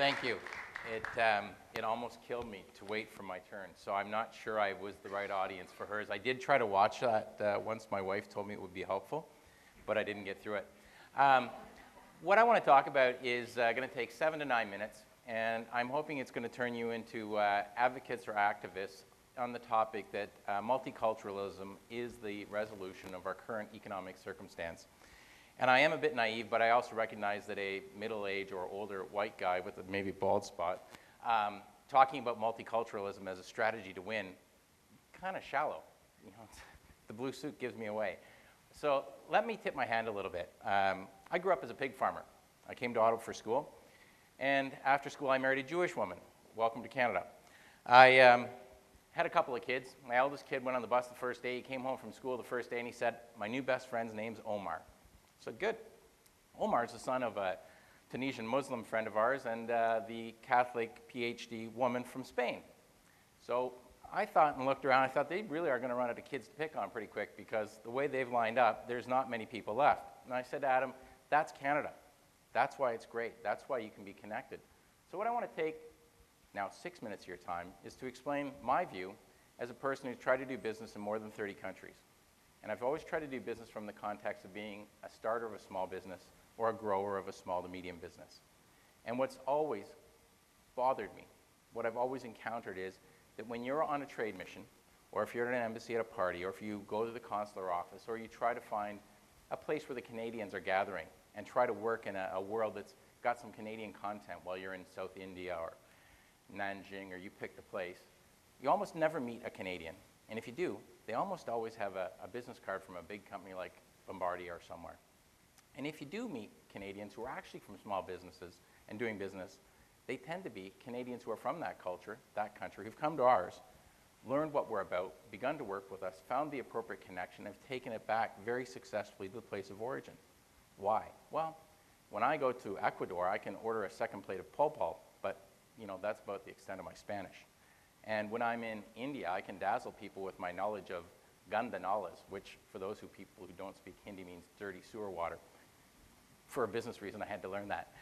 Thank you. It almost killed me to wait for my turn, so I'm not sure I was the right audience for hers. I did try to watch that once my wife told me it would be helpful, but I didn't get through it. What I want to talk about is going to take 7 to 9 minutes, and I'm hoping it's going to turn you into advocates or activists on the topic that multiculturalism is the resolution of our current economic circumstance. And I am a bit naive, but I also recognize that a middle-aged or older white guy with a maybe bald spot talking about multiculturalism as a strategy to win, kind of shallow. You know, the blue suit gives me away. So let me tip my hand a little bit. I grew up as a pig farmer. I came to Ottawa for school, and after school I married a Jewish woman. Welcome to Canada. I had a couple of kids. My eldest kid went on the bus the first day. He came home from school the first day, and he said, "My new best friend's name's Omar." I said, "Good." Omar's the son of a Tunisian Muslim friend of ours and the Catholic PhD woman from Spain. So I thought and looked around, I thought they really are going to run out of kids to pick on pretty quick because the way they've lined up, there's not many people left. And I said to Adam, that's Canada. That's why it's great. That's why you can be connected. So what I want to take now 6 minutes of your time is to explain my view as a person who's tried to do business in more than 30 countries. And I've always tried to do business from the context of being a starter of a small business or a grower of a small to medium business. And what's always bothered me, what I've always encountered is that when you're on a trade mission, or if you're at an embassy at a party, or if you go to the consular office, or you try to find a place where the Canadians are gathering and try to work in a world that's got some Canadian content while you're in South India or Nanjing, or you pick the place, you almost never meet a Canadian. And if you do, they almost always have a business card from a big company like Bombardier or somewhere. And if you do meet Canadians who are actually from small businesses and doing business, they tend to be Canadians who are from that culture, that country, who've come to ours, learned what we're about, begun to work with us, found the appropriate connection, and have taken it back very successfully to the place of origin. Why? Well, when I go to Ecuador, I can order a second plate of pulpul, but you know, that's about the extent of my Spanish. And when I'm in India, I can dazzle people with my knowledge of ganda nalas, which for those people who don't speak Hindi means dirty sewer water. For a business reason, I had to learn that.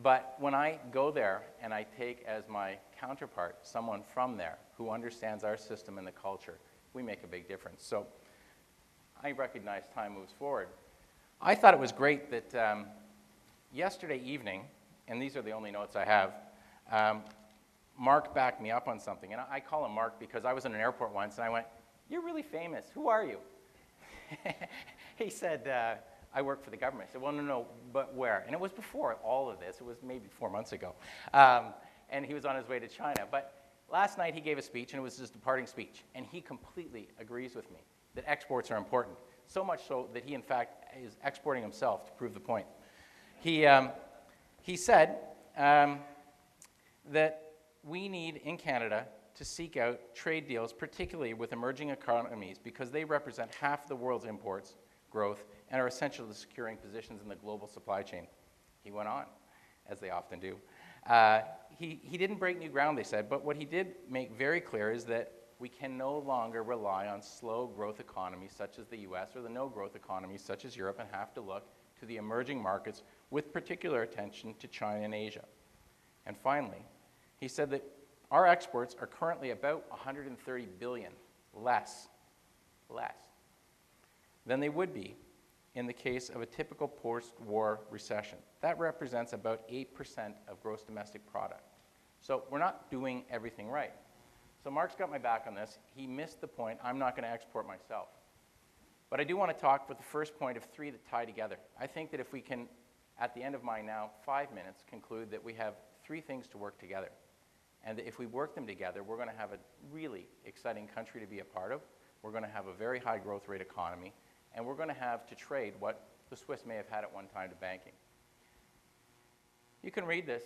But when I go there and I take as my counterpart someone from there who understands our system and the culture, we make a big difference. So I recognize time moves forward. I thought it was great that yesterday evening, and these are the only notes I have, Mark backed me up on something. And I call him Mark because I was in an airport once and I went, "You're really famous. Who are you?" He said, "I work for the government." I said, "Well, no, but where?" And it was before all of this. It was maybe 4 months ago. And he was on his way to China. But last night he gave a speech, and it was his departing speech. And he completely agrees with me that exports are important, so much so that he, in fact, is exporting himself to prove the point. He said that we need, in Canada, to seek out trade deals, particularly with emerging economies, because they represent half the world's imports, growth, and are essential to securing positions in the global supply chain. He went on, as they often do. He didn't break new ground, they said, but what he did make very clear is that we can no longer rely on slow growth economies such as the US or the no growth economies such as Europe and have to look to the emerging markets with particular attention to China and Asia. And finally, he said that our exports are currently about 130 billion less than they would be in the case of a typical post-war recession. That represents about 8% of gross domestic product. So we're not doing everything right. So Mark's got my back on this. He missed the point. I'm not going to export myself. But I do want to talk with the first point of 3 that tie together. I think that if we can, at the end of my now 5 minutes, conclude that we have 3 things to work together. And that if we work them together, we're going to have a really exciting country to be a part of. We're going to have a very high growth rate economy. And we're going to have to trade what the Swiss may have had at one time to banking. You can read this.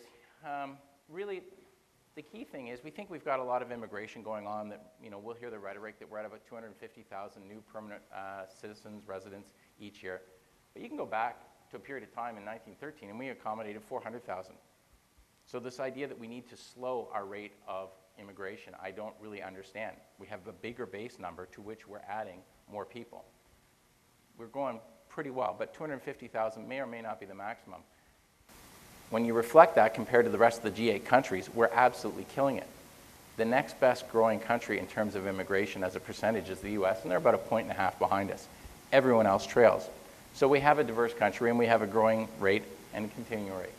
Really, the key thing is we think we've got a lot of immigration going on that, you know, we'll hear the rhetoric that we're at about 250,000 new permanent citizens, residents each year. But you can go back to a period of time in 1913 and we accommodated 400,000. So this idea that we need to slow our rate of immigration, I don't really understand. We have a bigger base number to which we're adding more people. We're going pretty well, but 250,000 may or may not be the maximum. When you reflect that compared to the rest of the G8 countries, we're absolutely killing it. The next best growing country in terms of immigration as a percentage is the US, and they're about 1.5 points behind us. Everyone else trails. So we have a diverse country, and we have a growing rate and a continuing rate.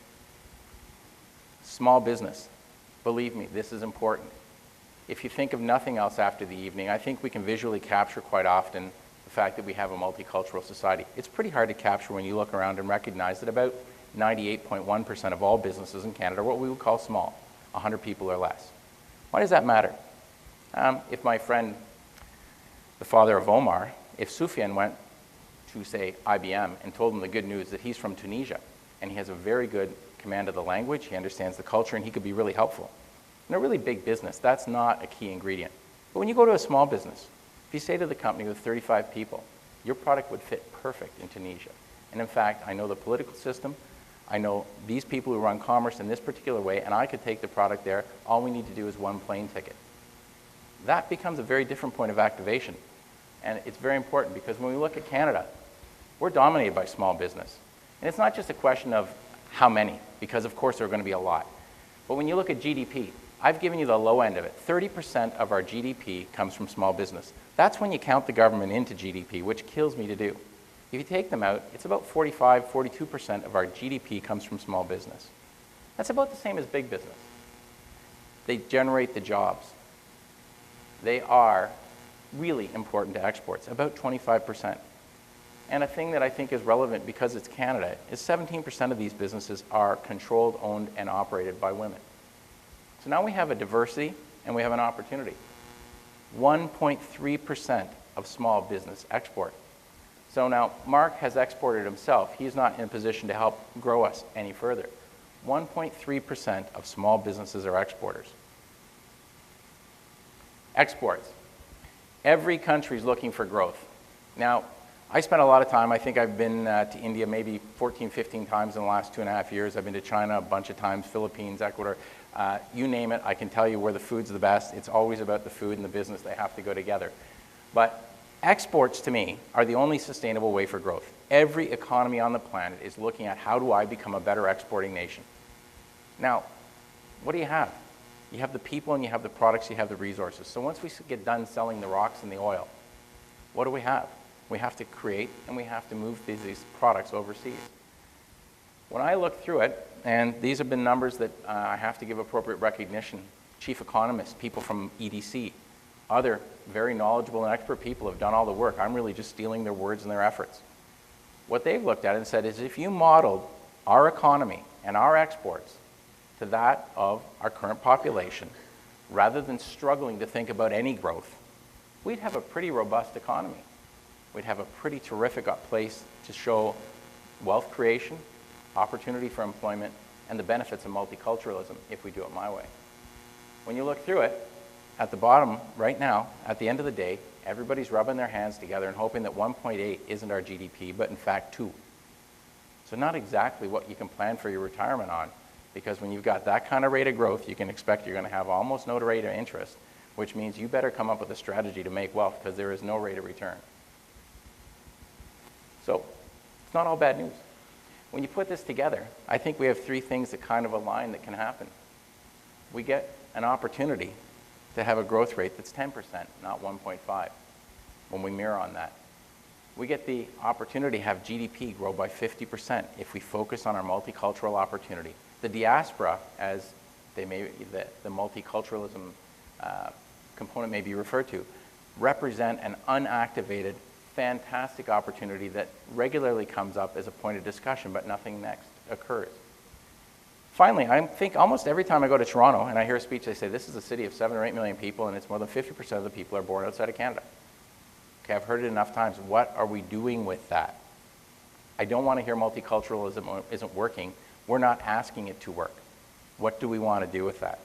Small business. Believe me, this is important. If you think of nothing else after the evening, I think we can visually capture quite often the fact that we have a multicultural society. It's pretty hard to capture when you look around and recognize that about 98.1% of all businesses in Canada are what we would call small, 100 people or less. Why does that matter? If my friend, the father of Omar, if Soufiane went to, say, IBM and told him the good news that he's from Tunisia and he has a very good command of the language, he understands the culture, and he could be really helpful. In a really big business, that's not a key ingredient. But when you go to a small business, if you say to the company with 35 people, your product would fit perfect in Tunisia. And in fact, I know the political system, I know these people who run commerce in this particular way, and I could take the product there. All we need to do is one plane ticket. That becomes a very different point of activation. And it's very important because when we look at Canada, we're dominated by small business. And it's not just a question of how many, because of course there are going to be a lot. But when you look at GDP, I've given you the low end of it. 30% of our GDP comes from small business. That's when you count the government into GDP, which kills me to do. If you take them out, it's about 45, 42% of our GDP comes from small business. That's about the same as big business. They generate the jobs. They are really important to exports, about 25%. And a thing that I think is relevant because it's Canada is 17% of these businesses are controlled, owned, and operated by women. So now we have a diversity and we have an opportunity. 1.3% of small business export. So now Mark has exported himself. He's not in a position to help grow us any further. 1.3% of small businesses are exporters. Exports. Every country is looking for growth. Now, I spent a lot of time. I think I've been to India maybe 14, 15 times in the last 2.5 years. I've been to China a bunch of times, Philippines, Ecuador. You name it, I can tell you where the food's the best. It's always about the food and the business. They have to go together. But exports, to me, are the only sustainable way for growth. Every economy on the planet is looking at how do I become a better exporting nation. Now, what do you have? You have the people and you have the products, you have the resources. So once we get done selling the rocks and the oil, what do we have? We have to create and we have to move these products overseas. When I look through it, and these have been numbers that I have to give appropriate recognition, chief economists, people from EDC, other very knowledgeable and expert people have done all the work. I'm really just stealing their words and their efforts. What they've looked at and said is if you modeled our economy and our exports to that of our current population, rather than struggling to think about any growth, we'd have a pretty robust economy. We'd have a pretty terrific place to show wealth creation, opportunity for employment, and the benefits of multiculturalism if we do it my way. When you look through it, at the bottom right now, at the end of the day, everybody's rubbing their hands together and hoping that 1.8 isn't our GDP, but in fact 2. So not exactly what you can plan for your retirement on, because when you've got that kind of rate of growth, you can expect you're going to have almost no rate of interest, which means you better come up with a strategy to make wealth because there is no rate of return. So it's not all bad news. When you put this together, I think we have 3 things that kind of align that can happen. We get an opportunity to have a growth rate that's 10%, not 1.5, when we mirror on that. We get the opportunity to have GDP grow by 50% if we focus on our multicultural opportunity. The diaspora, as the multiculturalism component may be referred to, represent an unactivated, fantastic opportunity that regularly comes up as a point of discussion, but nothing next occurs. Finally, I think almost every time I go to Toronto and I hear a speech, they say, this is a city of 7 or 8 million people and it's more than 50% of the people are born outside of Canada. Okay, I've heard it enough times. What are we doing with that? I don't want to hear multiculturalism isn't working. We're not asking it to work. What do we want to do with that?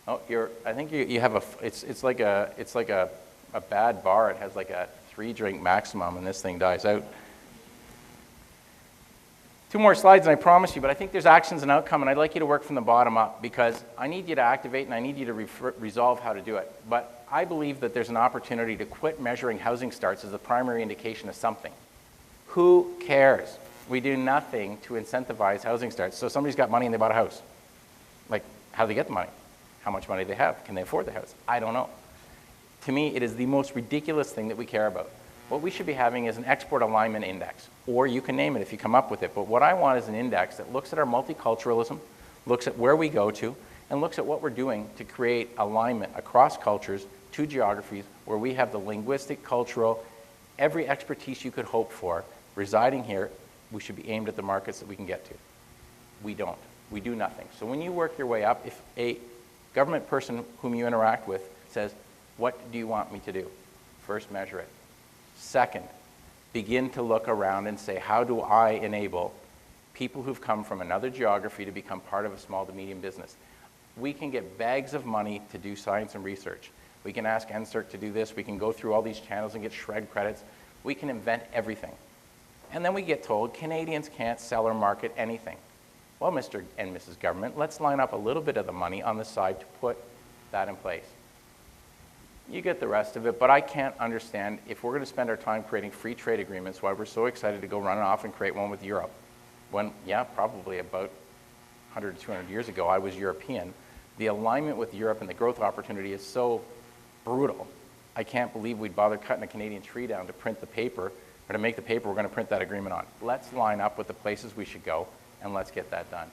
Oh, I think you have it's like a bad bar. It has like a 3-drink maximum and this thing dies out. 2 more slides and I promise you, but I think there's actions and outcome, and I'd like you to work from the bottom up because I need you to activate and I need you to resolve how to do it. But I believe that there's an opportunity to quit measuring housing starts as the primary indication of something. Who cares? We do nothing to incentivize housing starts. So somebody's got money and they bought a house. Like, how do they get the money? How much money do they have? Can they afford the house? I don't know. To me, it is the most ridiculous thing that we care about. What we should be having is an export alignment index, or you can name it if you come up with it. But what I want is an index that looks at our multiculturalism, looks at where we go to, and looks at what we're doing to create alignment across cultures to geographies where we have the linguistic, cultural, every expertise you could hope for residing here. We should be aimed at the markets that we can get to. We don't. We do nothing. So when you work your way up, if a government person whom you interact with says, what do you want me to do? First, measure it. Second, begin to look around and say, how do I enable people who've come from another geography to become part of a small to medium business? We can get bags of money to do science and research. We can ask NSERC to do this. We can go through all these channels and get shred credits. We can invent everything. And then we get told Canadians can't sell or market anything. Well, Mr. and Mrs. Government, let's line up a little bit of the money on the side to put that in place. You get the rest of it, but I can't understand if we're going to spend our time creating free trade agreements, why we're so excited to go run off and create one with Europe. When, yeah, probably about 100 to 200 years ago, I was European. The alignment with Europe and the growth opportunity is so brutal. I can't believe we'd bother cutting a Canadian tree down to print the paper, or to make the paper we're going to print that agreement on. Let's line up with the places we should go, and let's get that done.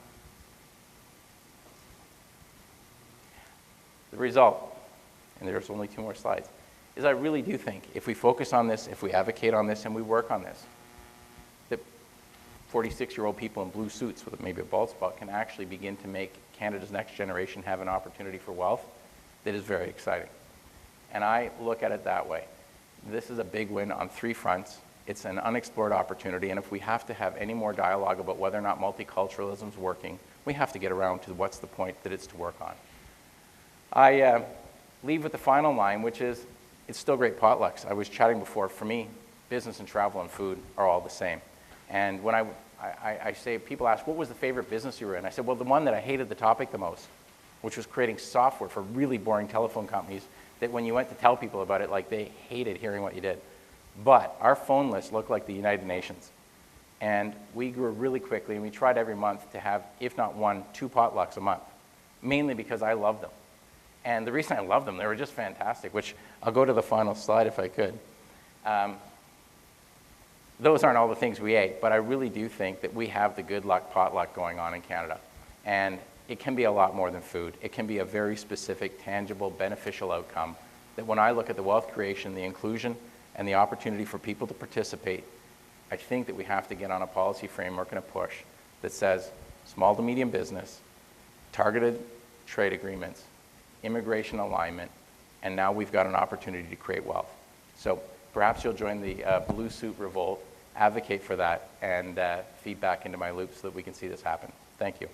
The result, and there's only 2 more slides, is I really do think if we focus on this, if we advocate on this, and we work on this, that 46-year-old people in blue suits with maybe a bald spot can actually begin to make Canada's next generation have an opportunity for wealth that is very exciting. And I look at it that way. This is a big win on 3 fronts. It's an unexplored opportunity, and if we have to have any more dialogue about whether or not multiculturalism is working, we have to get around to what's the point that it's to work on. I leave with the final line, which is, it's still great potlucks. I was chatting before, for me, business and travel and food are all the same. And when I say, people ask, what was the favorite business you were in? I said, well, the one that I hated the topic the most, which was creating software for really boring telephone companies that when you went to tell people about it, like they hated hearing what you did. But our phone list looked like the United Nations. And we grew really quickly, and we tried every month to have, if not 1, 2 potlucks a month, mainly because I loved them. And the reason I loved them, they were just fantastic, which I'll go to the final slide if I could. Those aren't all the things we ate, but I really do think that we have the good luck potluck going on in Canada. And it can be a lot more than food. It can be a very specific, tangible, beneficial outcome that when I look at the wealth creation, the inclusion, and the opportunity for people to participate, I think that we have to get on a policy framework and a push that says small to medium business, targeted trade agreements, immigration alignment, and now we've got an opportunity to create wealth. So perhaps you'll join the Blue Suit Revolt, advocate for that, and feed back into my loop so that we can see this happen. Thank you.